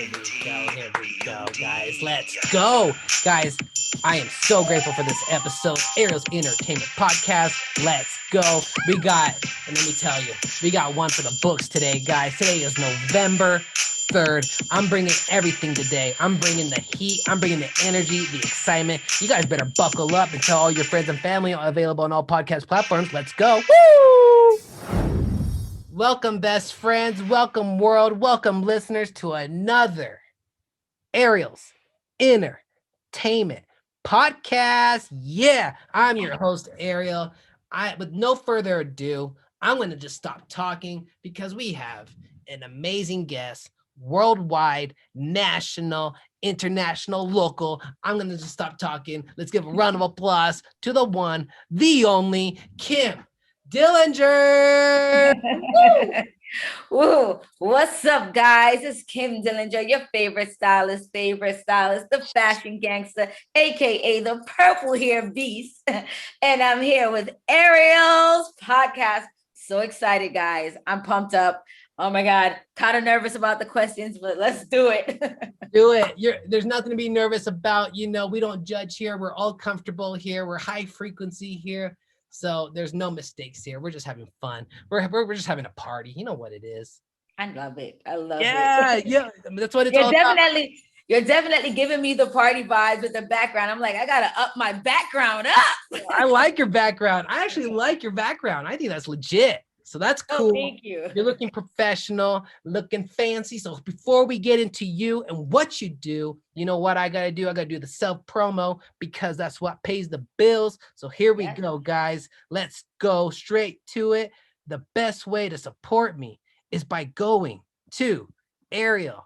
Here we go, guys. Let's go. Guys, I am so grateful for this episode. Ariel's Entertainment Podcast. Let's go. We got, and let me tell you, we got one for the books today, guys. Today is November 3rd. I'm bringing everything today. I'm bringing the heat. I'm bringing the energy, the excitement. You guys better buckle up and tell all your friends and family. Available on all podcast platforms. Let's go. Woo! Welcome, best friends. Welcome, world. Welcome, listeners, to another Ariel's Entertainment Podcast. Yeah, I'm your host, Ariel. With no further ado, I'm going to just stop talking because we have an amazing guest, worldwide, national, international, local. I'm going to just stop talking. Let's give a round of applause to the one, the only, Kim Dillinger. Woo! What's up, guys? It's Kim Dillinger, your favorite stylist, the fashion gangster, aka the purple hair beast. And I'm here with Ariel's podcast. So excited, guys. I'm pumped up. Oh my God, kind of nervous about the questions, but let's do it. Do it. There's nothing to be nervous about. You know, we don't judge here. We're all comfortable here. We're high frequency here. So there's no mistakes here. We're just having fun. We're just having a party. You know what it is. I love it. I love it. Yeah. That's what it's all about. You're definitely giving me the party vibes with the background. I'm like, I gotta up my background up. I like your background. I actually like your background. I think that's legit. So that's cool. Oh, thank you. You're looking professional, looking fancy. So before we get into you and what you do, you know what I got to do? I got to do the self-promo because that's what pays the bills. So here we go, guys. Let's go straight to it. The best way to support me is by going to ArielENT.com.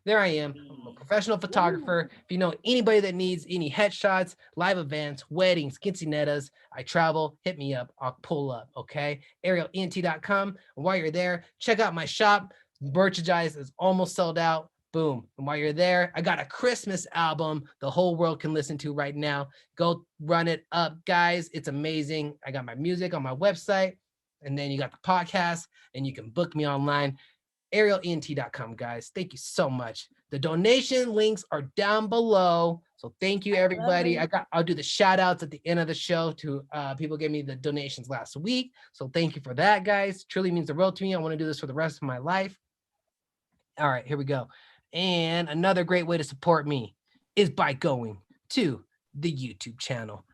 There I am. I'm a professional photographer. If you know anybody that needs any headshots, live events, weddings, quinceañeras, I travel, hit me up. I'll pull up, okay? ArielENT.com. And while you're there, check out my shop. Merchandise is almost sold out. Boom. And while you're there, I got a Christmas album the whole world can listen to right now. Go run it up, guys. It's amazing. I got my music on my website. And then you got the podcast, and you can book me online. ArielENT.com, guys. Thank you so much. The donation links are down below. So thank you, everybody. I'll do the shout outs at the end of the show to people gave me the donations last week. So thank you for that, guys. Truly means the world to me. I want to do this for the rest of my life. All right, here we go. And another great way to support me is by going to the YouTube channel.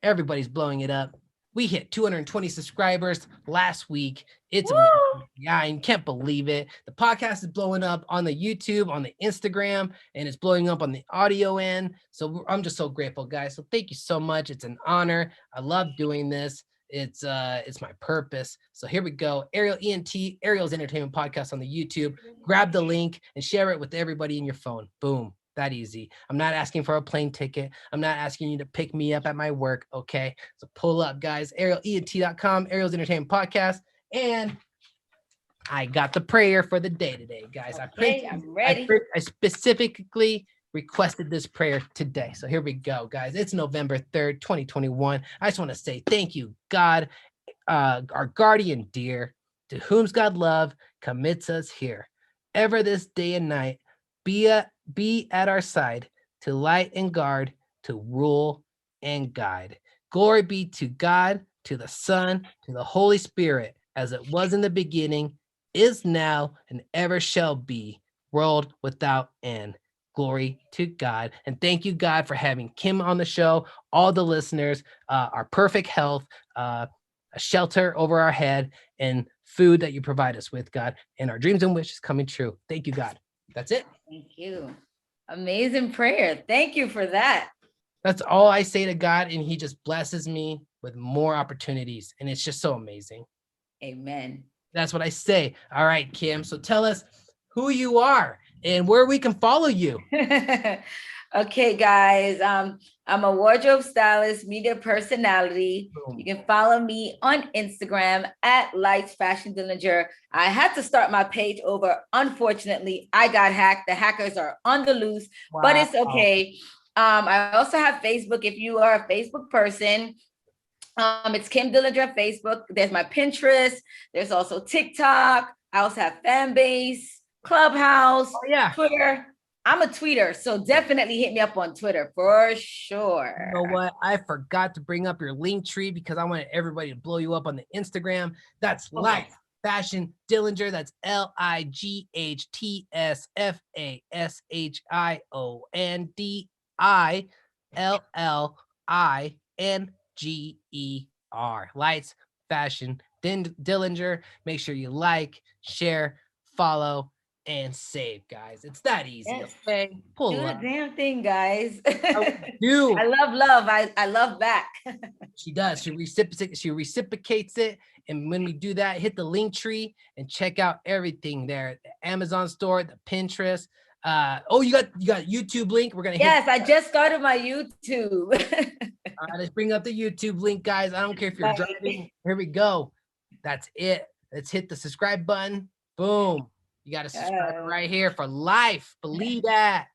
Everybody's blowing it up. We hit 220 subscribers last week. It's amazing. Yeah, I can't believe it. The podcast is blowing up on the YouTube, on the Instagram, and it's blowing up on the audio end. So I'm just so grateful, guys. So thank you so much. It's an honor. I love doing this. It's my purpose. So here we go. Ariel ENT, Ariel's Entertainment Podcast on the YouTube. Grab the link and share it with everybody in your phone. Boom. That easy. I'm not asking for a plane ticket. I'm not asking you to pick me up at my work. Okay. So pull up, guys. ArielENT.com, Ariel's Entertainment Podcast. And I got the prayer for the day today, guys. I'm ready. I specifically requested this prayer today. So here we go, guys. It's November 3rd, 2021. I just want to say thank you, God, our guardian dear, to whom God love commits us here. Ever this day and night, be at our side to light and guard, to rule and guide. Glory be to God, to the Son, to the Holy Spirit, as it was in the beginning, is now, and ever shall be, world without end. Glory to God. And thank you, God, for having Kim on the show, all the listeners, our perfect health, a shelter over our head, and food that you provide us with, God, and our dreams and wishes coming true. Thank you, God. That's it. Thank you. Amazing prayer. Thank you for that. That's all I say to God, and he just blesses me with more opportunities, and it's just so amazing. Amen. That's what I say. All right, Kim. So tell us who you are and where we can follow you. Okay, guys. I'm a wardrobe stylist, media personality. Boom. You can follow me on Instagram at Lights Fashion Dillinger. I had to start my page over. Unfortunately, I got hacked. The hackers are on the loose, but it's okay. I also have Facebook. If you are a Facebook person, it's Kim Dillinger on Facebook. There's my Pinterest. There's also TikTok. I also have fan base, Clubhouse, Oh yeah. Twitter. I'm a tweeter, so definitely hit me up on Twitter for sure. You know what? I forgot to bring up your link tree because I wanted everybody to blow you up on the Instagram. That's Okay. Life Fashion Dillinger. That's LIGHTSFASHIONDILLINGER. Lights Fashion Dillinger. Make sure you like, share, follow, and save, guys. It's that easy. Yes. Okay, pull Do the up. damn thing, guys. Do. I love love. I love back. She does. She reciprocates it. And when we do that, hit the link tree and check out everything there. The Amazon store, the Pinterest. Oh, you got YouTube link. We're gonna hit. Yes, I just started my YouTube. All right, let's bring up the YouTube link, guys. I don't care if you're driving. Here we go. That's it. Let's hit the subscribe button. Boom. You got a subscriber right here for life. Believe that.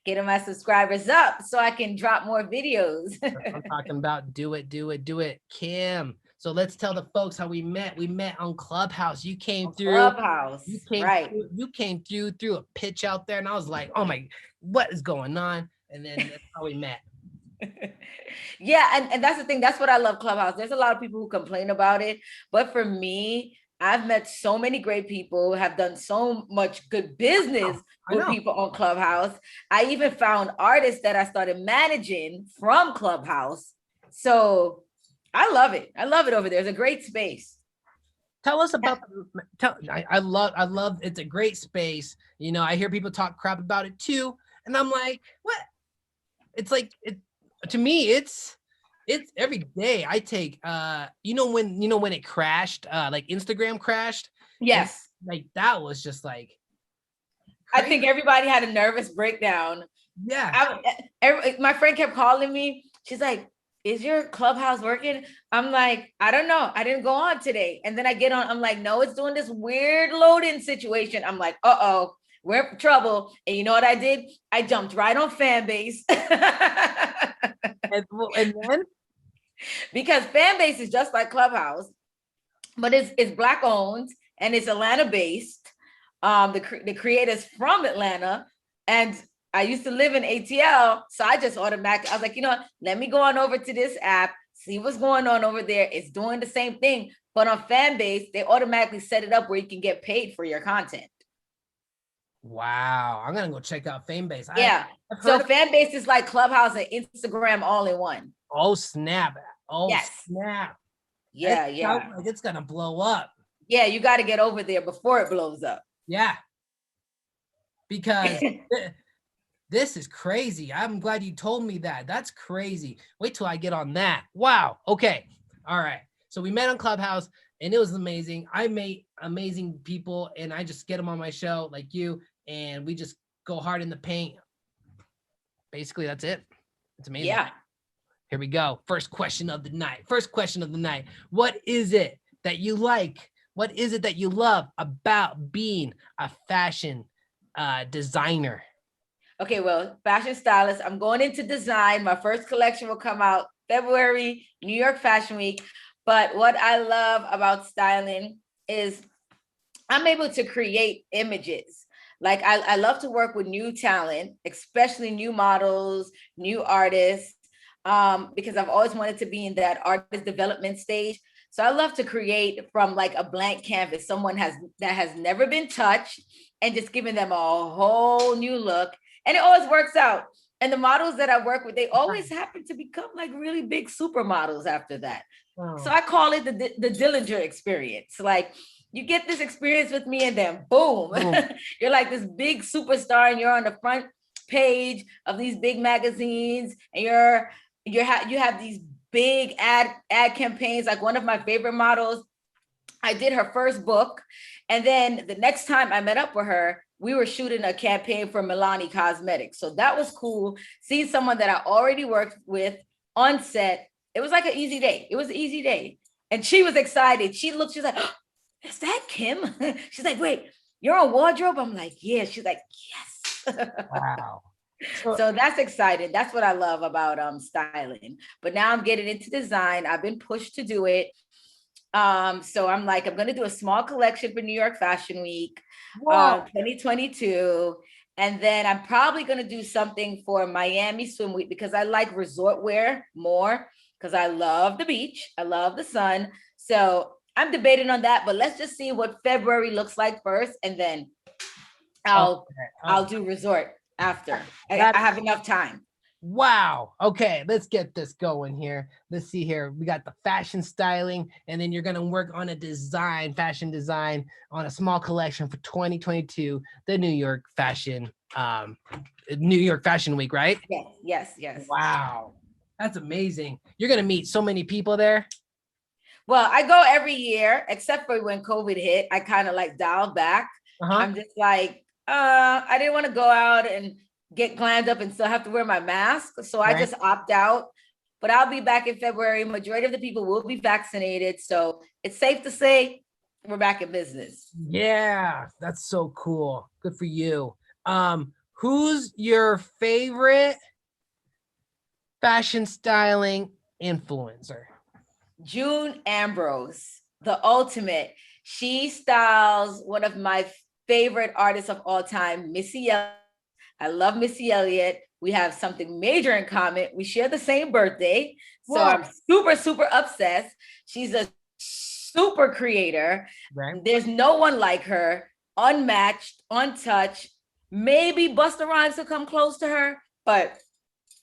Getting my subscribers up so I can drop more videos. I'm talking about. Do it, Kim. So let's tell the folks how we met. We met on Clubhouse. You came through. Clubhouse. You came through a pitch out there, and I was like, oh my, what is going on? And then that's how we met. Yeah, and that's the thing. That's what I love Clubhouse. There's a lot of people who complain about it, but for me, I've met so many great people, have done so much good business with people on Clubhouse. I even found artists that I started managing from Clubhouse. So I love it. I love it over there. It's a great space. Tell us about I love it's a great space. You know, I hear people talk crap about it too. And I'm like, what? It's like to me, it's every day I take when it crashed, like Instagram crashed. Yes. Like that was just like crazy. I think everybody had a nervous breakdown. Yeah. My friend kept calling me. She's like, is your Clubhouse working? I'm like, I don't know. I didn't go on today. And then I get on, I'm like, no, it's doing this weird loading situation. I'm like, uh-oh, we're in trouble. And you know what I did? I jumped right on Fanbase. and then? Because Fanbase is just like Clubhouse, but it's Black owned and it's Atlanta based. The creators from Atlanta, and I used to live in ATL, so I just automatically, I was like, you know what, let me go on over to this app, see what's going on over there. It's doing the same thing, but on Fanbase, they automatically set it up where you can get paid for your content. Wow, I'm gonna go check out Fanbase. Yeah, so Fanbase is like Clubhouse and Instagram all in one. Oh snap! Oh yes. Snap! Yeah, like it's gonna blow up. Yeah, you got to get over there before it blows up. Yeah, because this is crazy. I'm glad you told me that. That's crazy. Wait till I get on that. Wow. Okay. All right. So we met on Clubhouse and it was amazing. I met amazing people and I just get them on my show like you, and we just go hard in the paint. Basically, that's it. It's amazing. Yeah. Here we go. First question of the night. What is it that you like? What is it that you love about being a fashion designer? Okay, well, fashion stylist. I'm going into design. My first collection will come out February, New York Fashion Week. But what I love about styling is I'm able to create images. Like I love to work with new talent, especially new models, new artists, because I've always wanted to be in that artist development stage. So I love to create from like a blank canvas, someone that has never been touched, and just giving them a whole new look. And it always works out. And the models that I work with, they always happen to become like really big supermodels after that. Oh. So I call it the Dillinger experience. Like you get this experience with me and then boom, you're like this big superstar and you're on the front page of these big magazines and you have these big ad campaigns. Like one of my favorite models, I did her first book. And then the next time I met up with her, we were shooting a campaign for Milani Cosmetics. So that was cool. Seeing someone that I already worked with on set. It was like an easy day. It was an easy day. And she was excited. She's like, oh, is that Kim? She's like, wait, you're on wardrobe? I'm like, yeah. She's like, yes. Wow. So that's exciting. That's what I love about styling. But now I'm getting into design. I've been pushed to do it. So I'm like, I'm gonna do a small collection for New York Fashion Week, Whoa. 2022. And then I'm probably gonna do something for Miami Swim Week because I like resort wear more because I love the beach, I love the sun. So I'm debating on that, but let's just see what February looks like first, and then I'll Okay. do resort after. I That have enough time. Wow. Okay, let's get this going here. Let's see here. We got the fashion styling, and then you're gonna work on a design, fashion design on a small collection for 2022, the New York Fashion Week, right? Yes, yes, yes. Wow. That's amazing. You're gonna meet so many people there. Well, I go every year, except for when COVID hit. I kind of like dialed back. Uh-huh. I'm just like, I didn't want to go out and get glammed up and still have to wear my mask. So I Right. just opt out. But I'll be back in February. Majority of the people will be vaccinated. So it's safe to say we're back in business. Yeah, that's so cool. Good for you. Who's your favorite fashion styling influencer? June Ambrose, the ultimate. She styles one of my favorite artists of all time, Missy Elliott. I love Missy Elliott. We have something major in common. We share the same birthday. So Whoa. I'm super, super obsessed. She's a super creator. Right. There's no one like her, unmatched, untouched. Maybe Busta Rhymes will come close to her, but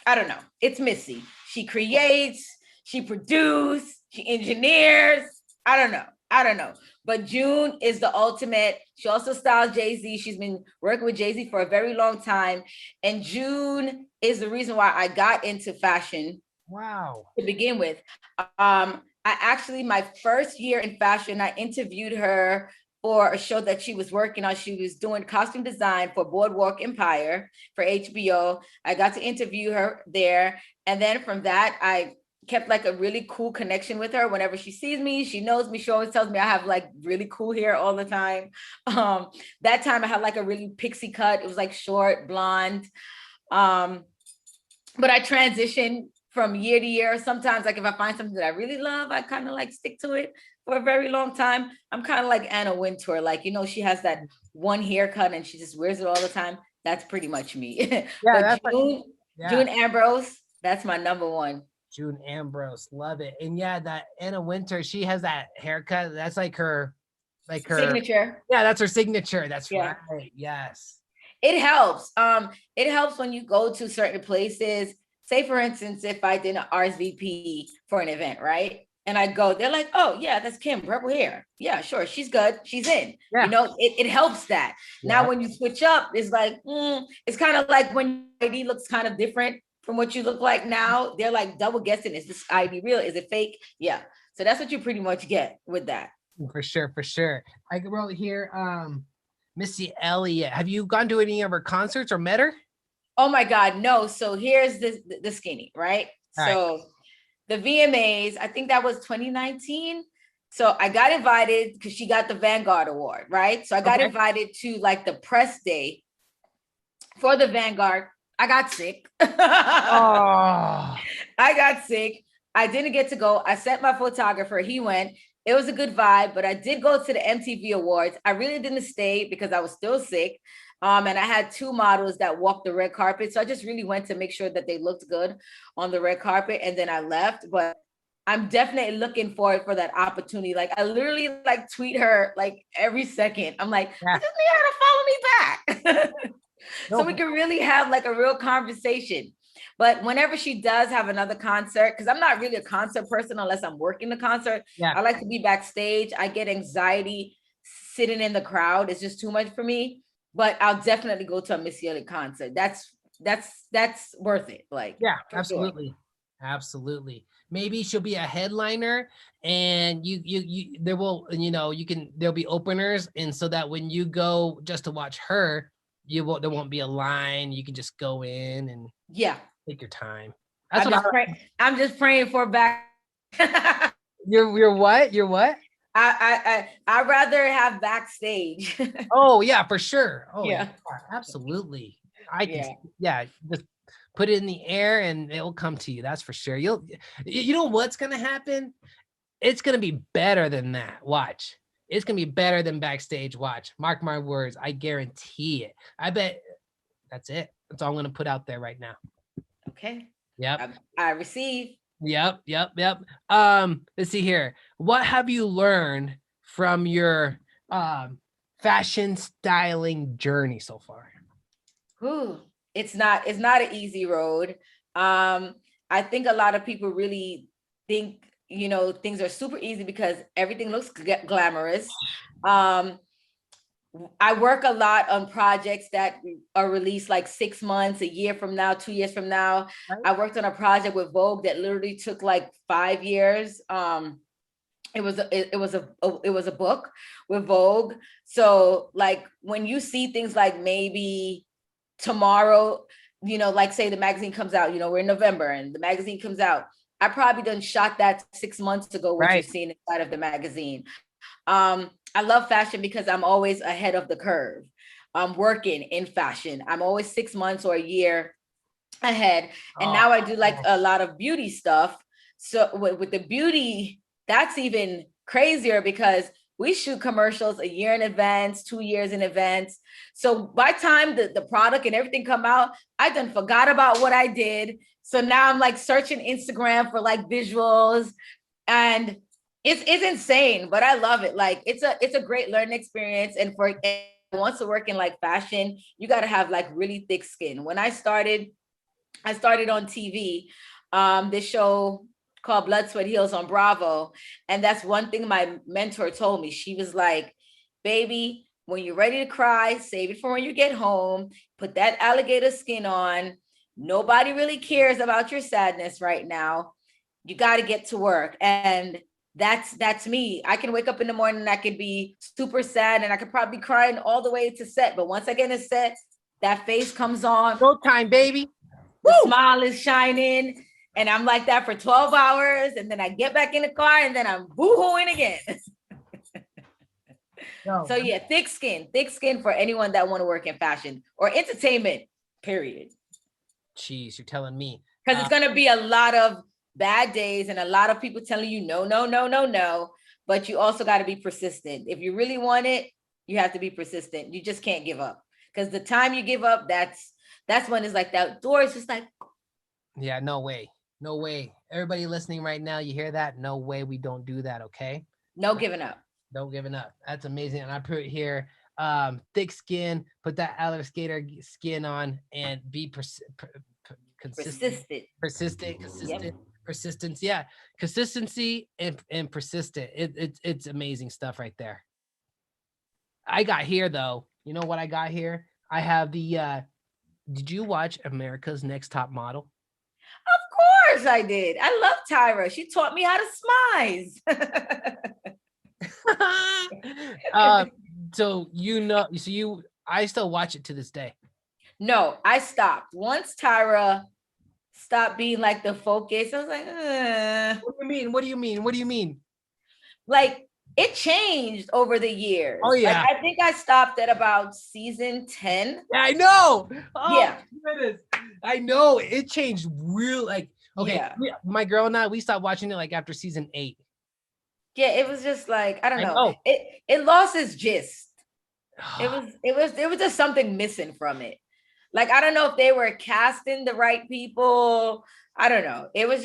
I don't know. It's Missy. She creates, she produces, she engineers. I don't know. I don't know. But June is the ultimate. She also styles Jay-Z. She's been working with Jay-Z for a very long time. And June is the reason why I got into fashion. Wow. To begin with. I actually, my first year in fashion, I interviewed her for a show that she was working on. She was doing costume design for Boardwalk Empire for HBO. I got to interview her there. And then from that, I kept like a really cool connection with her. Whenever she sees me, she knows me. She always tells me I have like really cool hair all the time. That time I had like a really pixie cut. It was like short, blonde. But I transitioned from year to year. Sometimes, like if I find something that I really love, I kind of like stick to it for a very long time. I'm kind of like Anna Wintour. Like, you know, she has that one haircut and she just wears it all the time. That's pretty much me. Yeah, But that's June Ambrose, that's my number one. June Ambrose, love it. And yeah, that Anna Winter, she has that haircut. That's like her Signature. Yeah, that's her signature. That's Yeah. right. Yes. It helps. It helps when you go to certain places. Say, for instance, if I did an RSVP for an event, right? And I go, they're like, oh, yeah, that's Kim, purple hair. Yeah, sure. She's good. She's in. Yeah. You know, it helps that. Yeah. Now, when you switch up, it's like, it's kind of like when ID looks kind of different from what you look like now. They're like double guessing. Is this ID real? Is it fake? Yeah. So that's what you pretty much get with that. For sure. For sure. I wrote here, Missy Elliott. Have you gone to any of her concerts or met her? Oh my God, no. So here's the skinny, right? All So the VMAs, I think that was 2019. So I got invited because she got the Vanguard Award, right? So I got invited to like the press day for the Vanguard. I got sick. Oh. I got sick. I didn't get to go. I sent my photographer. He went. It was a good vibe, but I did go to the MTV Awards. I really didn't stay because I was still sick. And I had two models that walked the red carpet. So I just really went to make sure that they looked good on the red carpet. And then I left. But I'm definitely looking forward for that opportunity. Like I literally like tweet her like every second. I'm like, I just need her to follow me back. So we can really have like a real conversation. But whenever she does have another concert, because I'm not really a concert person unless I'm working the concert. Yeah. I like to be backstage. I get anxiety sitting in the crowd. It's just too much for me. But I'll definitely go to a Missy Elliott concert. That's worth it. Like, yeah, absolutely. Sure. Absolutely. Maybe she'll be a headliner and there will, there'll be openers. And so that when you go just to watch her, there won't be a line. You can just go in and take your time. That's I'm just praying for back. You're what? You're what? I'd rather have backstage. Oh yeah, for sure. Oh yeah, absolutely. Just put it in the air and it will come to you. That's for sure. You know what's gonna happen? It's gonna be better than that. Watch. It's gonna be better than backstage. Watch. Mark my words. I guarantee it. I bet that's it. That's all I'm gonna put out there right now. Okay. Yep. I receive. Yep. Let's see here. What have you learned from your fashion styling journey so far? Whew. It's not an easy road. I think a lot of people really think, things are super easy because everything looks glamorous. I work a lot on projects that are released like 6 months, a year from now, 2 years from now. Right. I worked on a project with Vogue that literally took like 5 years. It was a book with Vogue. So like when you see things like maybe tomorrow, like say the magazine comes out, we're in November and the magazine comes out. I probably done shot that 6 months ago, what you've seen inside of the magazine. I love fashion because I'm always ahead of the curve. I'm working in fashion. I'm always 6 months or a year ahead. And now I do like a lot of beauty stuff. So with the beauty, that's even crazier because we shoot commercials a year in advance, 2 years in advance. So by the time the product and everything come out, I done forgot about what I did. So now I'm like searching Instagram for like visuals, and it's insane, but I love it. Like it's a great learning experience. And for anyone who wants to work in like fashion, you got to have like really thick skin. When I started on TV, this show called Blood, Sweat, Heels on Bravo. And that's one thing my mentor told me. She was like, baby, when you're ready to cry, save it for when you get home, put that alligator skin on. Nobody really cares about your sadness right now. You got to get to work. And that's me. I can wake up in the morning and I could be super sad and I could probably be crying all the way to set. But once I get in set, that face comes on. No time, baby. The smile is shining. And I'm like that for 12 hours. And then I get back in the car and then I'm boo-hooing again. So yeah, thick skin for anyone that want to work in fashion or entertainment, period. Jeez, you're telling me. Because it's going to be a lot of bad days and a lot of people telling you no. But you also got to be persistent. If you really want it, you have to be persistent. You just can't give up. Because the time you give up, that's when it's like that door is just like. Yeah, no way. Everybody listening right now, you hear that? No way we don't do that, okay? No giving up. No giving up. That's amazing. And I put it here, thick skin, put that alligator skin on and be consistent. Persistent. Yep. Persistence. Yeah. Consistency and persistent. It's amazing stuff right there. I got here though. You know what I got here? I have the did you watch America's Next Top Model? Of course I did. I love Tyra. She taught me how to smize. I still watch it to this day. No, I stopped. Once Tyra stopped being like the focus, I was like, What do you mean? Like it changed over the years. Oh yeah. Like, I think I stopped at about season 10. Yeah, I know. Oh, yeah. Goodness. I know it changed real like okay. Yeah. My girl and I, we stopped watching it like after season 8. Yeah, it was just like, I don't know. It lost its gist. It was just something missing from it. Like, I don't know if they were casting the right people. I don't know. It was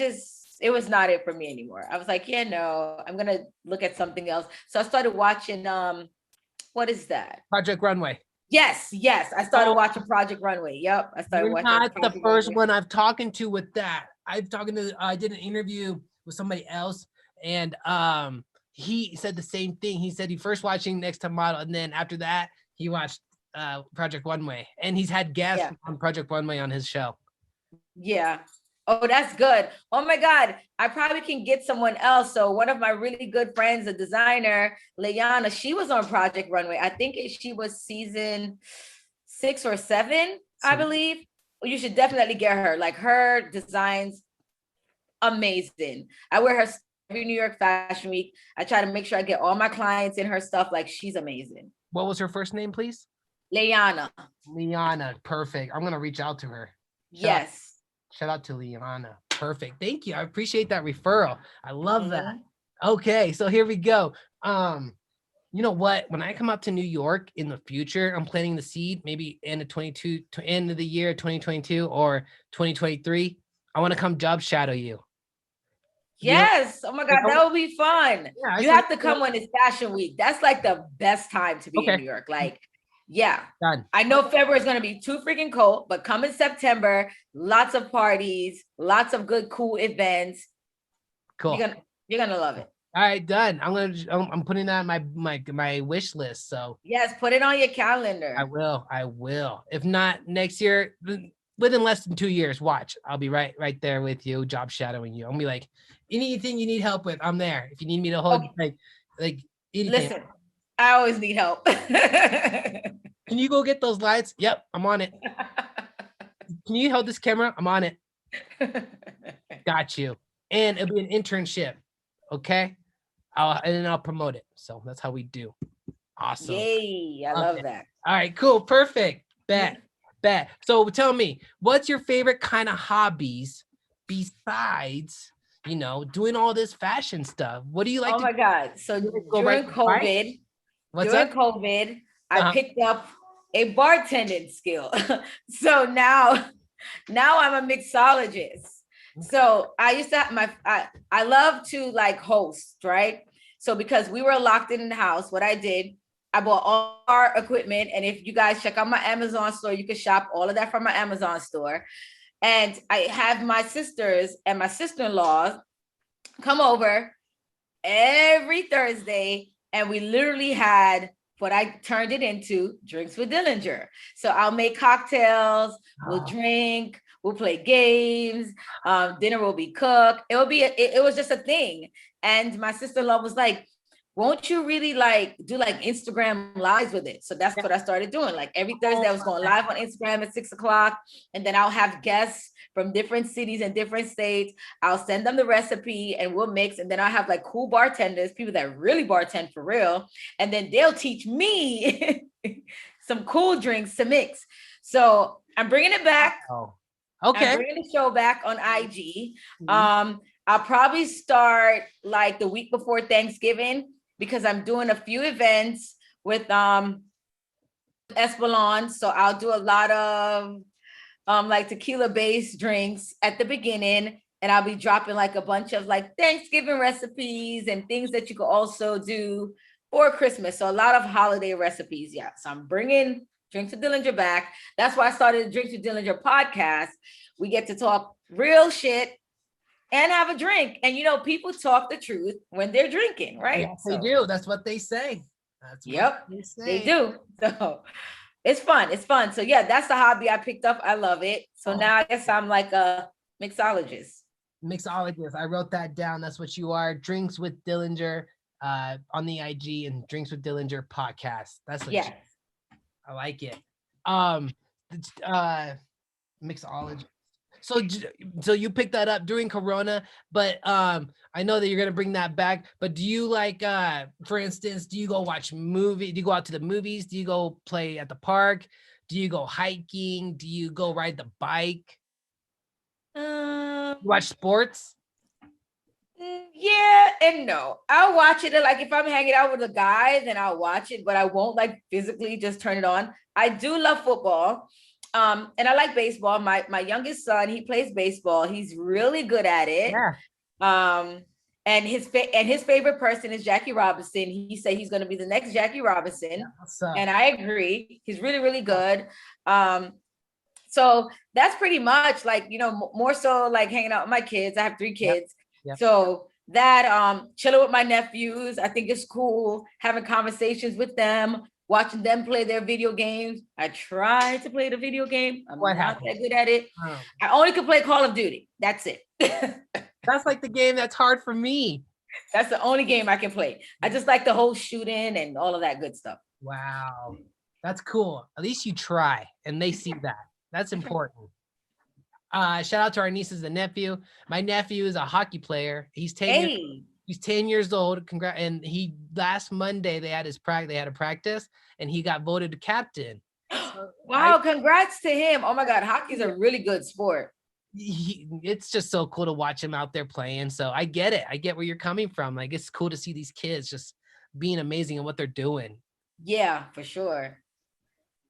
not it for me anymore. I was like, yeah, no, I'm going to look at something else. So I started watching, what is that? Project Runway. Yes. I started watching Project Runway. Yep. I started watching. Not the first one I've talking to with that. I did an interview with somebody else, and he said the same thing. He said he first watching Next Top Model, and then after that he watched Project Runway, and he's had guests on Project Runway on his show. Yeah. Oh, that's good. Oh my God. I probably can get someone else. So one of my really good friends, a designer, Leanna, she was on Project Runway. I think she was season 6 or 7, I believe. You should definitely get her. Like, her designs, amazing. I wear her every New York Fashion Week. I try to make sure I get all my clients in her stuff. Like, she's amazing. What was her first name, please? Leanna. Perfect. I'm going to reach out to her. Shout out to Liana. Perfect. Thank you. I appreciate that referral. I love that. Okay, so here we go. You know what? When I come up to New York in the future, I'm planting the seed, maybe end of 22 to end of the year 2022 or 2023. I want to come job shadow you. You know, Yes. Oh my like, God, that would be fun. yeah, I You said, have to come when it's Fashion Week. That's like the best time to be in okay, New York. Like, yeah. done. I know February is going to be too freaking cold, but come in September, lots of parties, lots of good, cool events. Cool. You're gonna love it. All right, done. I'm putting that on my wish list. So Yes, put it on your calendar. I will. If not next year, within less than 2 years, watch. I'll be right there with you, job shadowing you. I'll be like, anything you need help with, I'm there. If you need me to hold Okay. like anything. Listen, I always need help. Can you go get those lights? Yep, I'm on it. Can you hold this camera? I'm on it. Got you. And it'll be an internship. Okay. And then I'll promote it. So that's how we do. Awesome. Yay. I love that. All right, cool. Perfect. Bet. So tell me, what's your favorite kind of hobbies besides, doing all this fashion stuff? What do you like Oh my God. So during COVID, I picked up a bartending skill. So now I'm a mixologist. So I used to have I love to like host, right? So because we were locked in the house, what I did, I bought all our equipment. And if you guys check out my Amazon store, you can shop all of that from my Amazon store. And I have my sisters and my sister-in-law come over every Thursday. And we literally had what I turned it into drinks with Dillinger. So I'll make cocktails, we'll drink, we'll play games, dinner will be cooked. It was just a thing. And my sister-in-law was like, won't you really like do like Instagram lives with it? So that's what I started doing. Like every Thursday I was going live on Instagram at 6:00. And then I'll have guests from different cities and different states. I'll send them the recipe and we'll mix. And then I'll have like cool bartenders, people that really bartend for real. And then they'll teach me some cool drinks to mix. So I'm bringing it back. Oh, okay. I'm bringing the show back on IG. I'll probably start like the week before Thanksgiving because I'm doing a few events with Espelon. So I'll do a lot of like tequila based drinks at the beginning, and I'll be dropping like a bunch of like Thanksgiving recipes and things that you could also do for Christmas. So a lot of holiday recipes. Yeah. So I'm bringing Drinks with Dillinger back. That's why I started the Drinks with Dillinger podcast. We get to talk real shit and have a drink. And people talk the truth when they're drinking, right? Yes, they do. That's what they say. They do. So it's fun. It's fun. So yeah, that's the hobby I picked up. I love it. So now I guess I'm like a mixologist. I wrote that down. That's what you are. Drinks with Dillinger on the IG and Drinks with Dillinger podcast. That's what I like it. Mixologist. So you picked that up during Corona, but I know that you're gonna bring that back. But do you like, for instance, do you go watch movie? Do you go out to the movies? Do you go play at the park? Do you go hiking? Do you go ride the bike? You watch sports? Yeah and no. I'll watch it. Like if I'm hanging out with a guy, then I'll watch it, but I won't like physically just turn it on. I do love football. And I like baseball. My youngest son, he plays baseball. He's really good at it. Yeah. And his favorite person is Jackie Robinson. He said he's going to be the next Jackie Robinson. Yeah, and I agree. He's really, really good. So that's pretty much like, more so like hanging out with my kids. I have 3 kids. Yep. So that chilling with my nephews, I think it's cool. Having conversations with them, watching them play their video games. I try to play the video game. I'm not that good at it. I only can play Call of Duty. That's it. That's like the game that's hard for me. That's the only game I can play. I just like the whole shooting and all of that good stuff. Wow. That's cool. At least you try and they see that. That's important. Shout out to our nieces and nephew. My nephew is a hockey player. He's 10 years old. Congrats. And last Monday they had a practice and he got voted to captain. Wow, congrats to him. Oh my God, hockey's a really good sport. it's just so cool to watch him out there playing. So I get it. I get where you're coming from. Like, it's cool to see these kids just being amazing at what they're doing. Yeah, for sure.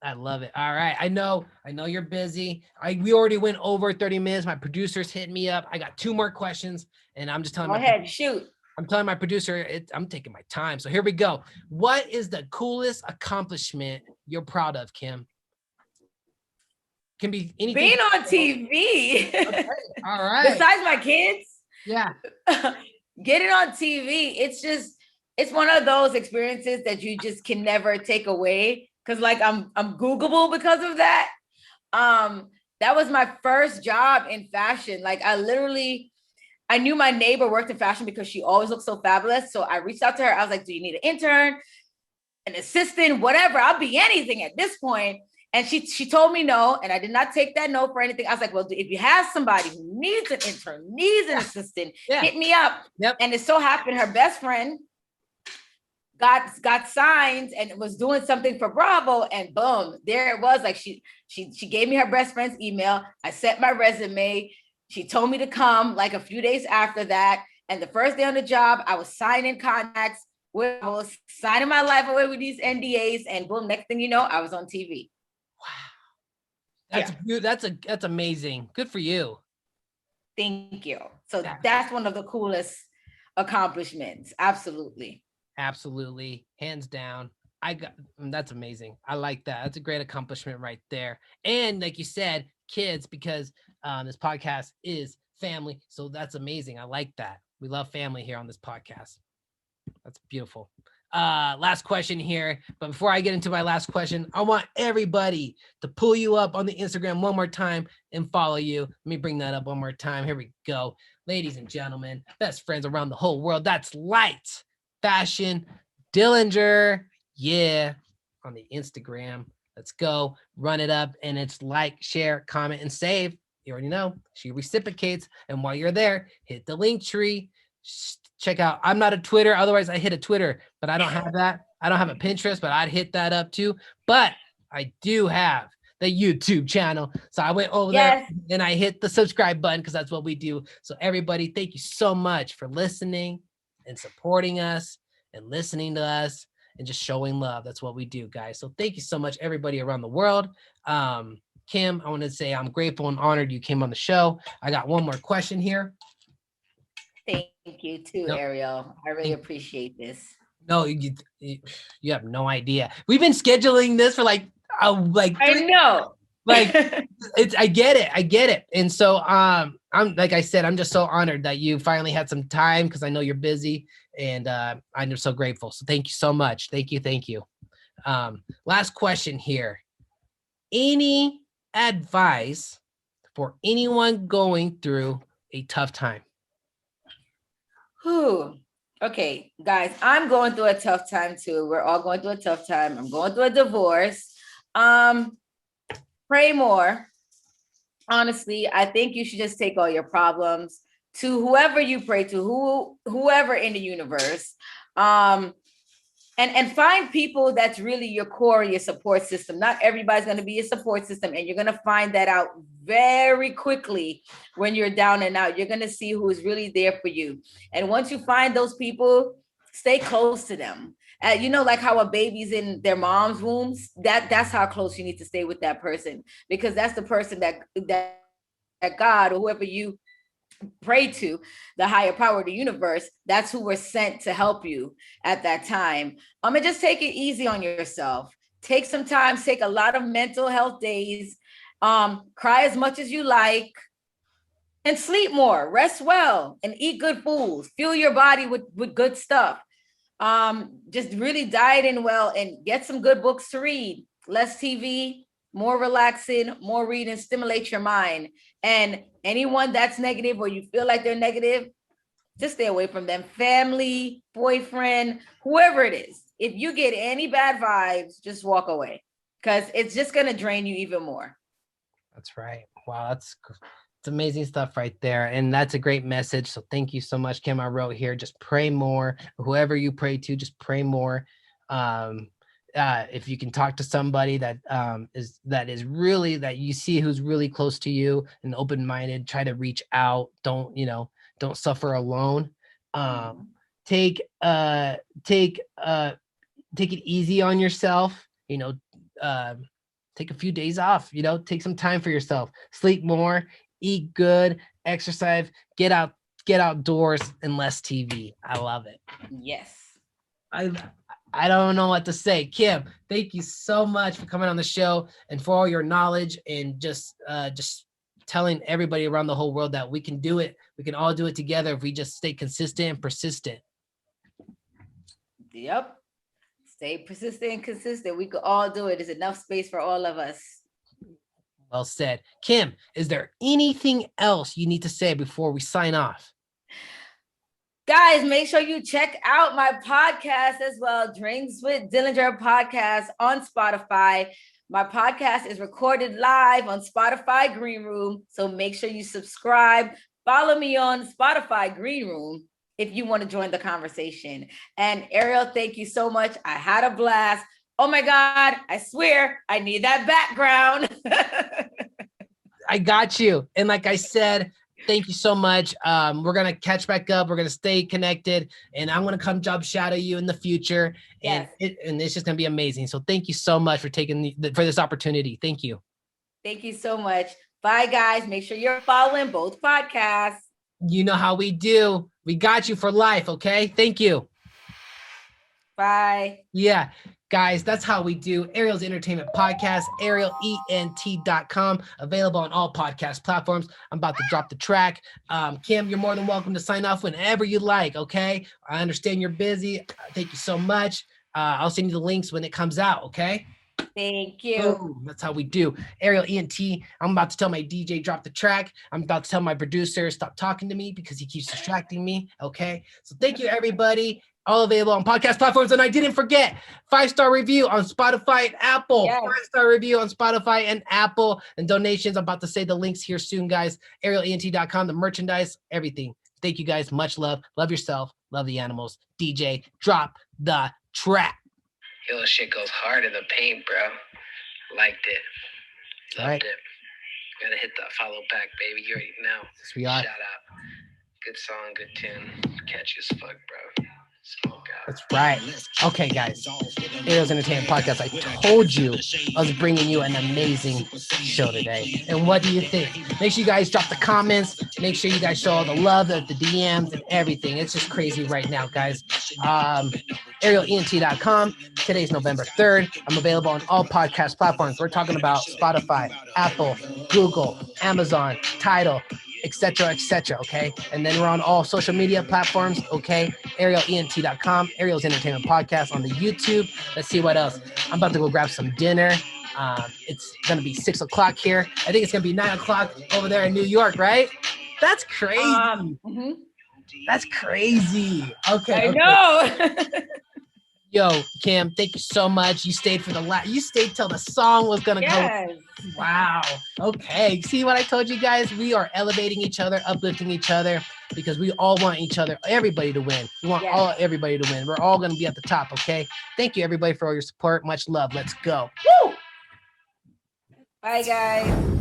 I love it. All right. I know you're busy. We already went over 30 minutes. My producer's hitting me up. I got 2 more questions, and I'm just telling Go ahead, shoot. I'm telling my producer I'm taking my time. So here we go. What is the coolest accomplishment you're proud of, Kim? Can be anything. Being on TV. Okay. All right. Besides my kids. Yeah. Getting on TV, it's one of those experiences that you just can never take away. Cause like I'm Googleable because of that. That was my first job in fashion. Like I knew my neighbor worked in fashion because she always looked so fabulous. So I reached out to her. I was like, do you need an intern, an assistant, whatever? I'll be anything at this point. And she told me no, and I did not take that no for anything. I was like, well, if you have somebody who needs an intern, needs an assistant, hit me up. Yep. And it so happened her best friend got signed and was doing something for Bravo, and boom, there it was. Like she gave me her best friend's email. I sent my resume. She told me to come like a few days after that. And the first day on the job, I was signing contracts. I was signing my life away with these NDAs, and boom, next thing you know, I was on TV. Wow. That's amazing. Good for you. Thank you. So that's one of the coolest accomplishments. Absolutely. Absolutely. Hands down. That's amazing. I like that. That's a great accomplishment right there. And like you said, kids, because this podcast is family. So that's amazing. I like that. We love family here on this podcast. That's beautiful. Last question here. But before I get into my last question, I want everybody to pull you up on the Instagram one more time and follow you. Let me bring that up one more time. Here we go. Ladies and gentlemen, best friends around the whole world. That's Light Fashion Dillinger. Yeah. On the Instagram. Let's go. Run it up. And it's like, share, comment, and save. You already know. She reciprocates. And while you're there, hit the link tree. Check out. I'm not a Twitter. Otherwise, I hit a Twitter, but I don't have that. I don't have a Pinterest, but I'd hit that up too. But I do have the YouTube channel. So I went over there and I hit the subscribe button because that's what we do. So everybody, thank you so much for listening and supporting us and listening to us and just showing love. That's what we do, guys. So thank you so much, everybody around the world. Kim, I want to say I'm grateful and honored you came on the show. I got one more question here. Thank you too, Ariel. I really appreciate this. No, you have no idea. We've been scheduling this for like I know. Like I get it. And so I'm like I said, I'm just so honored that you finally had some time because I know you're busy, and I'm just so grateful. So thank you so much. Thank you. Last question here. Any advice for anyone going through a tough time? Okay, guys, I'm going through a tough time too. We're all going through a tough time. I'm going through a divorce. Pray more. Honestly, I think you should just take all your problems to whoever you pray to, whoever in the universe. And find people that's really your core, your support system. Not everybody's going to be a support system, and you're going to find that out very quickly when you're down and out. You're going to see who is really there for you. And once you find those people, stay close to them. You know, like how a baby's in their mom's wombs, that's how close you need to stay with that person, because that's the person that God or whoever you pray to, the higher power of the universe, that's who was sent to help you at that time. And just take it easy on yourself. Take some time, take a lot of mental health days, cry as much as you like, and sleep more, rest well, and eat good foods. Fuel your body with good stuff. Just really diet in well and get some good books to read. Less TV, more relaxing, more reading, stimulate your mind. And anyone that's negative or you feel like they're negative, just stay away from them. Family, boyfriend, whoever it is. If you get any bad vibes, just walk away, because it's just going to drain you even more. That's right. Wow, it's amazing stuff right there. And that's a great message. So thank you so much, Kim. I wrote here, just pray more. Whoever you pray to, just pray more. if you can talk to somebody that is really that you see who's really close to you and open-minded, try to reach out. Don't suffer alone. Take take take it easy on yourself. Take a few days off. Take some time for yourself. Sleep more, eat good, exercise, get outdoors, and less TV. I love it. Yes. I don't know what to say. Kim, thank you so much for coming on the show and for all your knowledge and just telling everybody around the whole world that we can do it. We can all do it together if we just stay consistent and persistent. Yep. Stay persistent and consistent. We could all do it. There's enough space for all of us. Well said. Kim, is there anything else you need to say before we sign off? Guys, make sure you check out my podcast as well, Drinks with Dillinger podcast on Spotify. My podcast is recorded live on Spotify Green Room, so make sure you subscribe. Follow me on Spotify Green Room if you want to join the conversation. And Ariel, thank you so much. I had a blast. Oh my God, I swear I need that background. I got you. And like I said, thank you so much. We're going to catch back up. We're going to stay connected, and I'm going to come job shadow you in the future. Yes. And it's just going to be amazing. So thank you so much for taking for this opportunity. Thank you. Thank you so much. Bye, guys. Make sure you're following both podcasts. You know how we do. We got you for life. Okay. Thank you. Bye. Yeah. Guys, that's how we do Ariel's Entertainment Podcast, arielent.com, available on all podcast platforms. I'm about to drop the track. Kim, you're more than welcome to sign off whenever you like, okay? I understand you're busy. Thank you so much. I'll send you the links when it comes out, okay? Thank you. Boom. That's how we do. Ariel ENT. I'm about to tell my DJ drop the track. I'm about to tell my producer stop talking to me because he keeps distracting me, okay? So thank you, everybody. All available on podcast platforms. And I didn't forget, 5-star review on Spotify and Apple. Yes. 5-star review on Spotify and Apple. And donations, I'm about to say the links here soon, guys. arielent.com, the merchandise, everything. Thank you, guys. Much love. Love yourself. Love the animals. DJ, drop the track. Yo, shit goes hard in the paint, bro. Liked it. Loved it. Gotta hit that follow back, baby. You already know. Yes, we are. Shout out. Good song, good tune. Catchy as fuck, bro. Smoke out. That's right. Okay, guys. Ariel's Entertainment Podcast. I told you I was bringing you an amazing show today. And what do you think? Make sure you guys drop the comments. Make sure you guys show all the love at the DMs and everything. It's just crazy right now, guys. arielent.com. Today's November 3rd. I'm available on all podcast platforms. We're talking about Spotify, Apple, Google, Amazon, Tidal, etc., okay? And then we're on all social media platforms, okay? arielent.com, Ariel's Entertainment Podcast on the YouTube. Let's see what else. I'm about to go grab some dinner. It's going to be 6 o'clock here. I think it's going to be 9 o'clock over there in New York, right? That's crazy. That's crazy. Okay. I know. Yo, Kim, thank you so much. You stayed for you stayed till the song was going to go. Wow. Okay. See what I told you guys? We are elevating each other, uplifting each other, because we all want everybody to win. We want everybody to win. We're all going to be at the top. Okay. Thank you, everybody, for all your support. Much love. Let's go. Woo! Bye, guys.